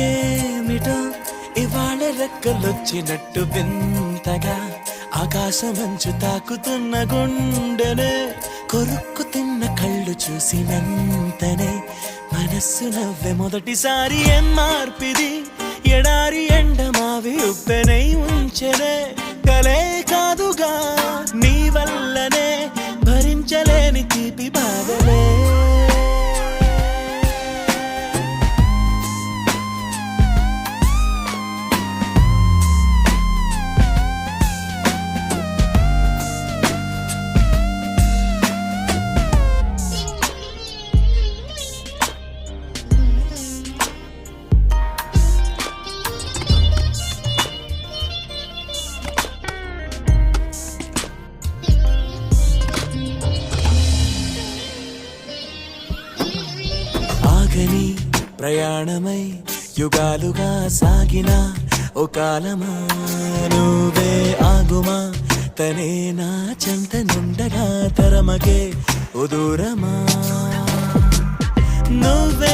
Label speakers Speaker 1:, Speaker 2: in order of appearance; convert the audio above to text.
Speaker 1: ఏమిటో ఇవాళ రెక్కలొచ్చినట్టు వింతగా ఆకాశమంచు తాకుతున్న గుండెనే కొరుక్కు తిన్న కళ్ళు చూసినంతనే మనస్సు నవ్వే మొదటిసారి ఏం మార్పిది ఎడారి ఎండమావి ఉప్పెనై ఉంచెనే కలే కాదుగా నీ వల్లనే భరించలేని తీపి బాధలే ఆగని ప్రయాణమై యుగాలుగా సాగిన ఓ కాలమా నువ్వే ఆగుమా తనే నా చెంత నుండగా తరమగే ఓ దూరమా నువ్వే